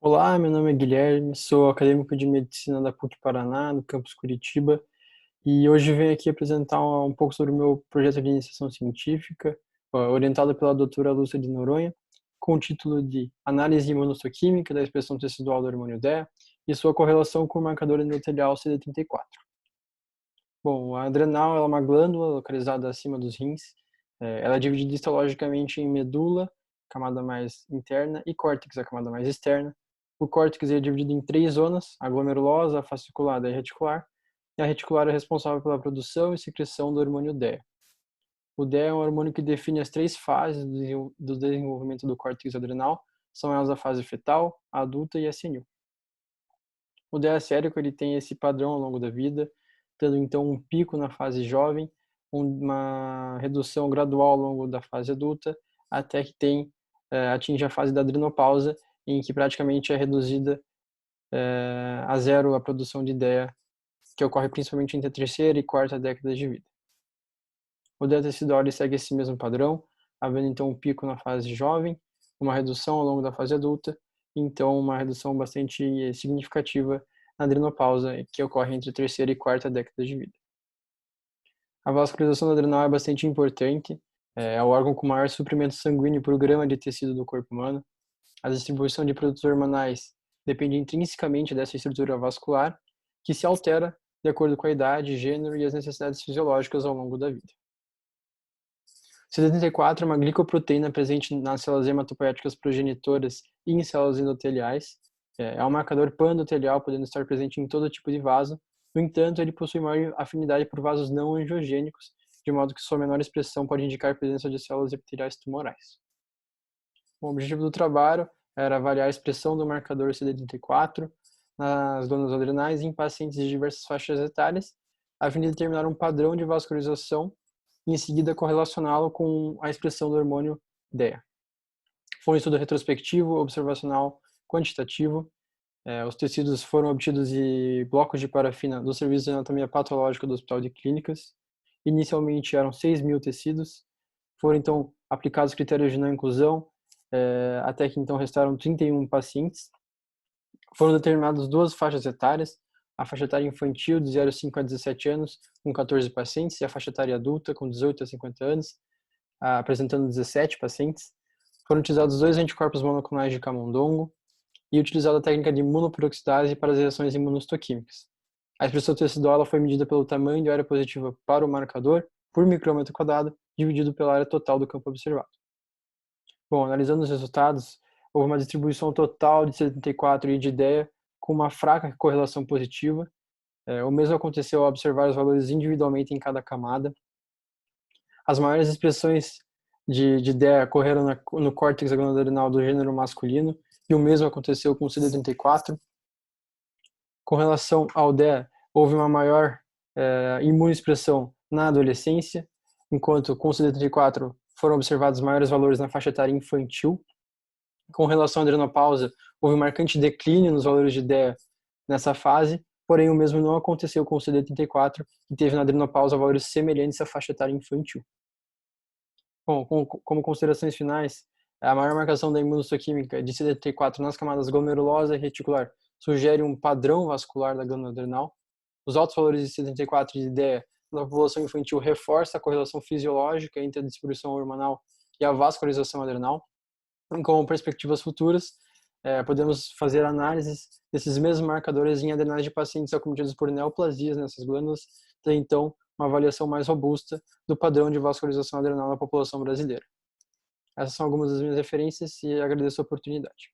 Olá, meu nome é Guilherme, sou acadêmico de medicina da PUC Paraná, do campus Curitiba, e hoje venho aqui apresentar um pouco sobre o meu projeto de iniciação científica, orientado pela doutora Lúcia de Noronha, com o título de Análise imunohistoquímica da expressão tecidual do hormônio DEA e sua correlação com o marcador endotelial CD34. Bom, a adrenal é uma glândula localizada acima dos rins. Ela é dividida histologicamente em medula, camada mais interna, e córtex, a camada mais externa. O córtex é dividido em três zonas: a glomerulosa, a fasciculada e a reticular. E a reticular é responsável pela produção e secreção do hormônio DEA. O DEA é um hormônio que define as três fases do desenvolvimento do córtex adrenal. São elas a fase fetal, a adulta e a senil. O DEA sérico ele tem esse padrão ao longo da vida, tendo então um pico na fase jovem, uma redução gradual ao longo da fase adulta, até que atinge a fase da adrenopausa, em que praticamente é reduzida a zero a produção de DEA, que ocorre principalmente entre a terceira e quarta década de vida. O DEA tecidual segue esse mesmo padrão, havendo então um pico na fase jovem, uma redução ao longo da fase adulta, e então uma redução bastante significativa na adrenopausa, que ocorre entre a terceira e quarta década de vida. A vascularização adrenal é bastante importante, é o órgão com maior suprimento sanguíneo por grama de tecido do corpo humano. A distribuição de produtos hormonais depende intrinsecamente dessa estrutura vascular, que se altera de acordo com a idade, gênero e as necessidades fisiológicas ao longo da vida. CD34 é uma glicoproteína presente nas células hematopoéticas progenitoras e em células endoteliais. É um marcador pan-endotelial, podendo estar presente em todo tipo de vaso. No entanto, ele possui maior afinidade por vasos não angiogênicos, de modo que sua menor expressão pode indicar a presença de células epiteliais tumorais. O objetivo do trabalho era avaliar a expressão do marcador CD34 nas glândulas adrenais em pacientes de diversas faixas etárias, a fim de determinar um padrão de vascularização e em seguida correlacioná-lo com a expressão do hormônio DEA. Foi um estudo retrospectivo, observacional, quantitativo. Os tecidos foram obtidos de blocos de parafina do Serviço de Anatomia Patológica do Hospital de Clínicas. Inicialmente eram 6.000 tecidos. Foram então aplicados critérios de não inclusão, até que então restaram 31 pacientes. Foram determinadas duas faixas etárias: a faixa etária infantil de 0,5 a 17 anos, com 14 pacientes, e a faixa etária adulta, com 18 a 50 anos, apresentando 17 pacientes. Foram utilizados dois anticorpos monoclonais de camundongo e utilizada a técnica de imunoperoxidase para as reações imunohistoquímicas. A expressão tecidual foi medida pelo tamanho de área positiva para o marcador por micrômetro quadrado, dividido pela área total do campo observado. Bom, analisando os resultados, houve uma distribuição total de 74 e de DEA com uma fraca correlação positiva. O mesmo aconteceu ao observar os valores individualmente em cada camada. As maiores expressões de DEA ocorreram no córtex adrenal do gênero masculino, e o mesmo aconteceu com o CD34. Com relação ao DEA, houve uma maior imunoexpressão na adolescência, enquanto com o CD34 foram observados maiores valores na faixa etária infantil. Com relação à adrenopausa, houve um marcante declínio nos valores de DEA nessa fase, porém o mesmo não aconteceu com o CD34, que teve na adrenopausa valores semelhantes à faixa etária infantil. Bom, como considerações finais, a maior marcação da imunohistoquímica de CD34 nas camadas glomerulosa e reticular sugere um padrão vascular da glândula adrenal. Os altos valores de CD34 e de DEA na população infantil reforça a correlação fisiológica entre a distribuição hormonal e a vascularização adrenal. Com perspectivas futuras, podemos fazer análises desses mesmos marcadores em adrenais de pacientes acometidos por neoplasias nessas glândulas, ter então uma avaliação mais robusta do padrão de vascularização adrenal na população brasileira. Essas são algumas das minhas referências e agradeço a oportunidade.